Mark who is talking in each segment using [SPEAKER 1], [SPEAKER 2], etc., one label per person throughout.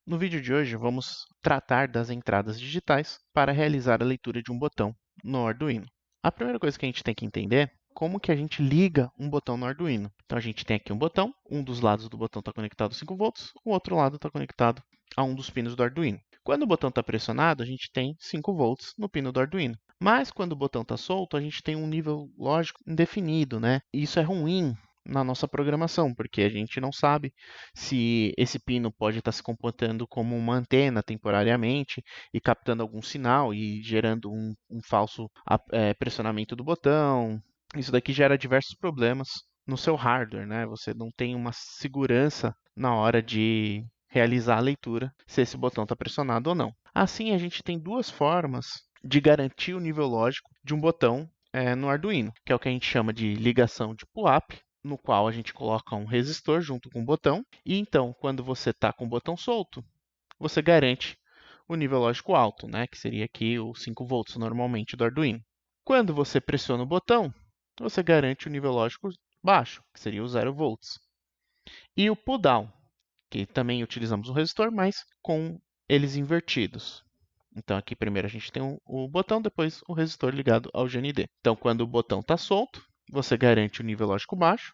[SPEAKER 1] No vídeo de hoje, vamos tratar das entradas digitais para realizar a leitura de um botão no Arduino. A primeira coisa que a gente tem que entender é como que a gente liga um botão no Arduino. Então, a gente tem aqui um botão, um dos lados do botão está conectado a 5 volts, o outro lado está conectado a um dos pinos do Arduino. Quando o botão está pressionado, a gente tem 5 volts no pino do Arduino. Mas, quando o botão está solto, a gente tem um nível lógico indefinido, né? E isso é ruim na nossa programação, porque a gente não sabe se esse pino pode estar se comportando como uma antena temporariamente e captando algum sinal e gerando um falso pressionamento do botão. Isso daqui gera diversos problemas no seu hardware, né? Você não tem uma segurança na hora de realizar a leitura se esse botão está pressionado ou não. Assim, a gente tem duas formas de garantir o nível lógico de um botão no Arduino, que é o que a gente chama de ligação de PUAP, no qual a gente coloca um resistor junto com o botão, e então, quando você está com o botão solto, você garante o nível lógico alto, né, que seria aqui os 5 volts normalmente do Arduino. Quando você pressiona o botão, você garante o nível lógico baixo, que seria o 0 volts. E o pull down, que também utilizamos o resistor, mas com eles invertidos. Então, aqui primeiro a gente tem o botão, depois o resistor ligado ao GND. Então, quando o botão está solto, você garante o nível lógico baixo,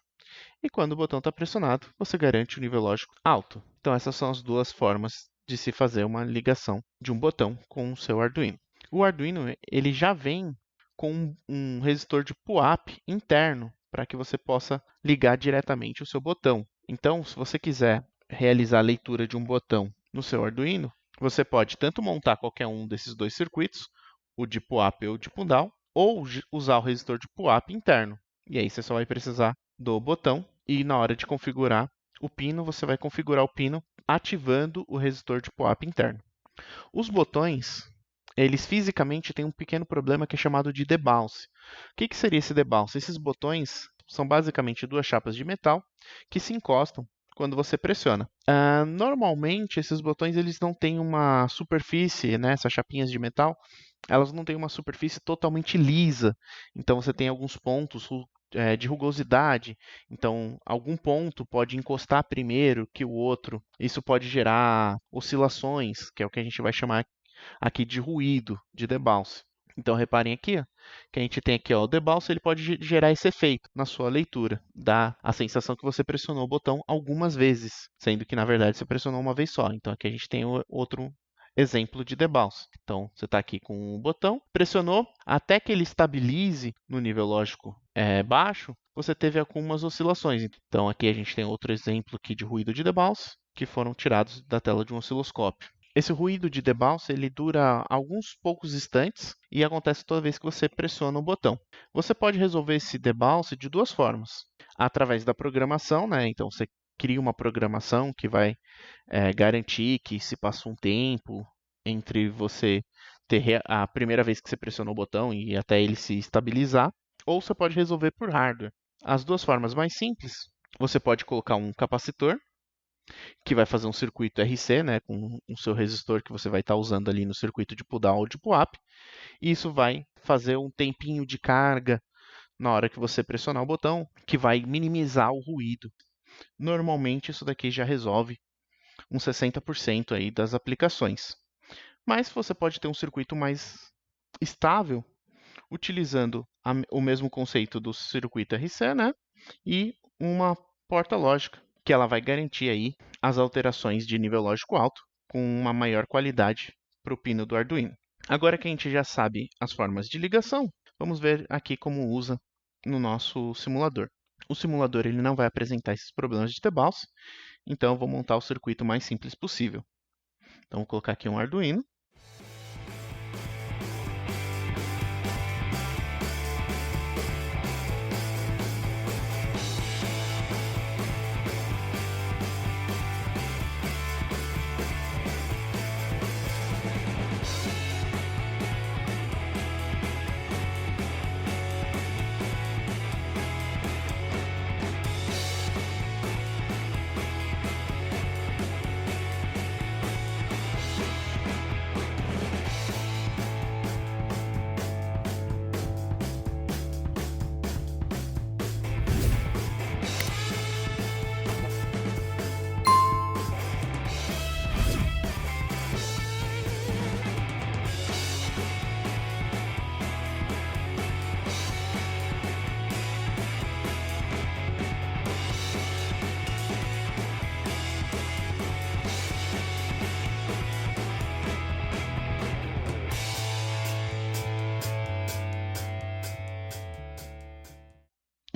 [SPEAKER 1] e quando o botão está pressionado, você garante o nível lógico alto. Então, essas são as duas formas de se fazer uma ligação de um botão com o seu Arduino. O Arduino ele já vem com um resistor de PUAP interno para que você possa ligar diretamente o seu botão. Então, se você quiser realizar a leitura de um botão no seu Arduino, você pode tanto montar qualquer um desses dois circuitos, o de PUAP ou o de pull down, ou usar o resistor de PUAP interno. E aí você só vai precisar do botão e na hora de configurar o pino, você vai configurar o pino ativando o resistor de PUAP interno. Os botões, eles fisicamente têm um pequeno problema que é chamado de debounce. O que seria esse debounce? Esses botões são basicamente duas chapas de metal que se encostam quando você pressiona. Normalmente, esses botões eles não têm uma superfície, né, essas chapinhas de metal, elas não têm uma superfície totalmente lisa. Então, você tem alguns pontos de rugosidade. Então, algum ponto pode encostar primeiro que o outro. Isso pode gerar oscilações, que é o que a gente vai chamar aqui de ruído, de debounce. Então, reparem aqui, ó, que a gente tem aqui ó, o debounce, ele pode gerar esse efeito na sua leitura. Dá a sensação que você pressionou o botão algumas vezes, sendo que, na verdade, você pressionou uma vez só. Então, aqui a gente tem outro exemplo de debounce. Então, você está aqui com o botão, pressionou, até que ele estabilize no nível lógico baixo, você teve algumas oscilações. Então, aqui a gente tem outro exemplo aqui de ruído de debounce, que foram tirados da tela de um osciloscópio. Esse ruído de debounce ele dura alguns poucos instantes e acontece toda vez que você pressiona o botão. Você pode resolver esse debounce de duas formas. Através da programação, né? Então você cria uma programação que vai garantir que se passa um tempo entre você ter a primeira vez que você pressionou o botão e até ele se estabilizar, ou você pode resolver por hardware. As duas formas mais simples, você pode colocar um capacitor que vai fazer um circuito RC, né, com o seu resistor que você vai estar usando ali no circuito de pull down ou de PUAP. E isso vai fazer um tempinho de carga na hora que você pressionar o botão, que vai minimizar o ruído. Normalmente isso daqui já resolve uns 60% aí das aplicações. Mas você pode ter um circuito mais estável utilizando o mesmo conceito do circuito RC, né, e uma porta lógica que ela vai garantir aí as alterações de nível lógico alto com uma maior qualidade para o pino do Arduino. Agora que a gente já sabe as formas de ligação, vamos ver aqui como usa no nosso simulador. O simulador ele não vai apresentar esses problemas de debounce, então eu vou montar o circuito mais simples possível. Então vou colocar aqui um Arduino.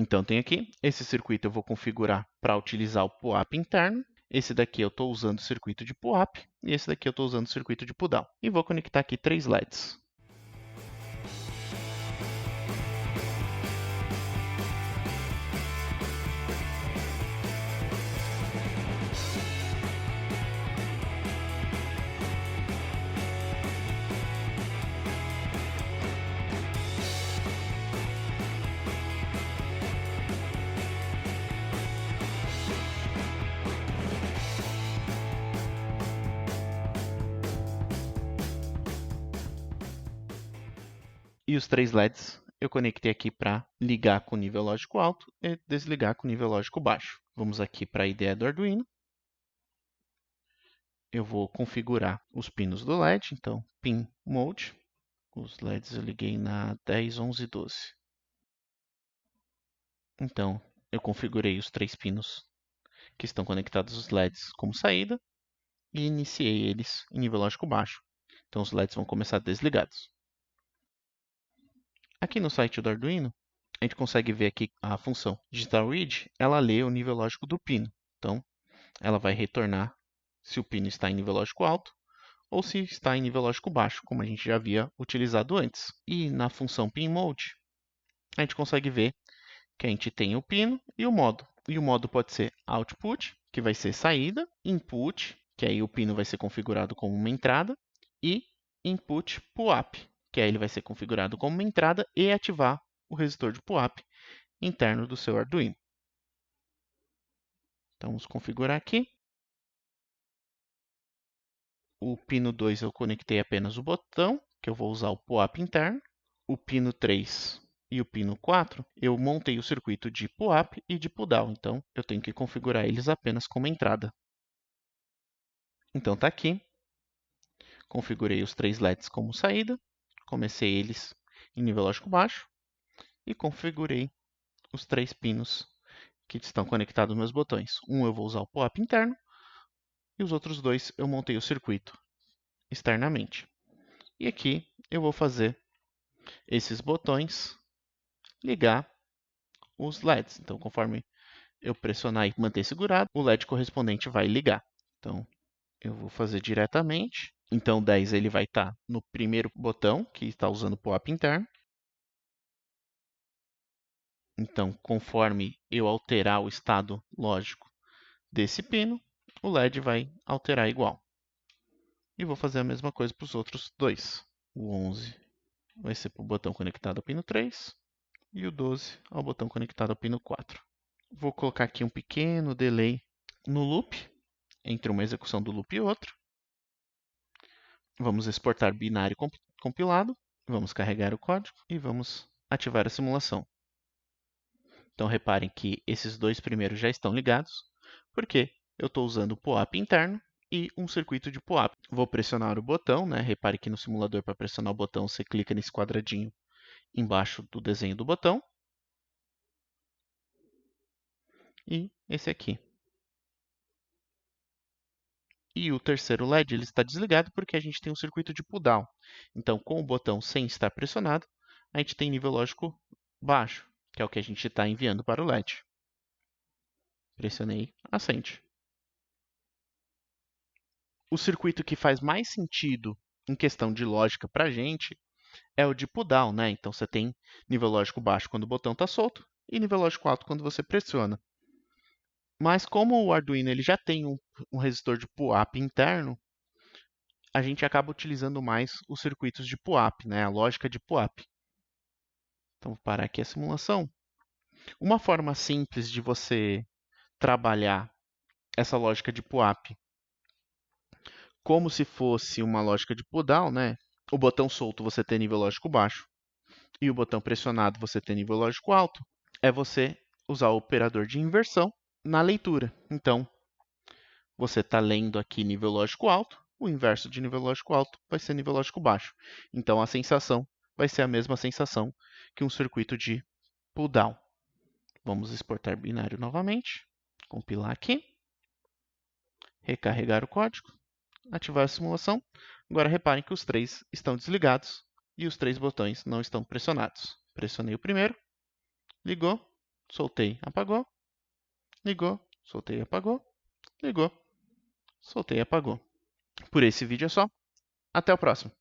[SPEAKER 1] Então, tem aqui, esse circuito eu vou configurar para utilizar o PUAP interno. Esse daqui eu estou usando o circuito de PUAP e esse daqui eu estou usando o circuito de PUDOWN. E vou conectar aqui 3 LEDs. E os 3 LEDs eu conectei aqui para ligar com nível lógico alto e desligar com nível lógico baixo. Vamos aqui para a IDE do Arduino. Eu vou configurar os pinos do LED, então Pin Mode. Os LEDs eu liguei na 10, 11 e 12. Então, eu configurei os 3 pinos que estão conectados aos LEDs como saída e iniciei eles em nível lógico baixo. Então, os LEDs vão começar desligados. Aqui no site do Arduino, a gente consegue ver aqui a função Digital Read, ela lê o nível lógico do pino. Então, ela vai retornar se o pino está em nível lógico alto ou se está em nível lógico baixo, como a gente já havia utilizado antes. E na função PinMode, a gente consegue ver que a gente tem o pino e o modo. E o modo pode ser Output, que vai ser saída, Input, que aí o pino vai ser configurado como uma entrada, e Input PUAP, que aí ele vai ser configurado como uma entrada e ativar o resistor de PUAP interno do seu Arduino. Então, vamos configurar aqui. O pino 2 eu conectei apenas o botão, que eu vou usar o PUAP interno. O pino 3 e o pino 4, eu montei o circuito de PUAP e de PUDOWN, então eu tenho que configurar eles apenas como entrada. Então está aqui. Configurei os 3 LEDs como saída, comecei eles em nível lógico baixo e configurei os 3 pinos que estão conectados aos meus botões. Um eu vou usar o PUAP interno e os outros 2 eu montei o circuito externamente. E aqui eu vou fazer esses botões ligar os LEDs. Então, conforme eu pressionar e manter segurado, o LED correspondente vai ligar. Então, eu vou fazer diretamente. Então, o 10 ele vai estar no primeiro botão, que está usando o PUAP interno. Então, conforme eu alterar o estado lógico desse pino, o LED vai alterar igual. E vou fazer a mesma coisa para os outros dois. O 11 vai ser para o botão conectado ao pino 3 e o 12 ao botão conectado ao pino 4. Vou colocar aqui um pequeno delay no loop, entre uma execução do loop e outra. Vamos exportar binário compilado, vamos carregar o código e vamos ativar a simulação. Então, reparem que esses dois primeiros já estão ligados, porque eu estou usando o PUAP interno e um circuito de PUAP. Vou pressionar o botão, né? Repare que no simulador, para pressionar o botão, você clica nesse quadradinho embaixo do desenho do botão. E esse aqui. E o terceiro LED ele está desligado porque a gente tem um circuito de pull-down. Então, com o botão sem estar pressionado, a gente tem nível lógico baixo, que é o que a gente está enviando para o LED. Pressionei, acende. O circuito que faz mais sentido em questão de lógica para a gente é o de pull-down, né? Então, você tem nível lógico baixo quando o botão está solto e nível lógico alto quando você pressiona. Mas como o Arduino ele já tem um resistor de PUAP interno, a gente acaba utilizando mais os circuitos de PUAP, né? A lógica de PUAP. Então, vou parar aqui a simulação. Uma forma simples de você trabalhar essa lógica de PUAP como se fosse uma lógica de pull-down, né? O botão solto você tem nível lógico baixo e o botão pressionado você tem nível lógico alto, é você usar o operador de inversão na leitura. Então, você está lendo aqui nível lógico alto, o inverso de nível lógico alto vai ser nível lógico baixo. Então, a sensação vai ser a mesma sensação que um circuito de pull-down. Vamos exportar binário novamente, compilar aqui, recarregar o código, ativar a simulação. Agora, reparem que os 3 estão desligados e os 3 botões não estão pressionados. Pressionei o primeiro, ligou, soltei, apagou, ligou, soltei, apagou, ligou, soltei, apagou. Por esse vídeo é só. Até o próximo.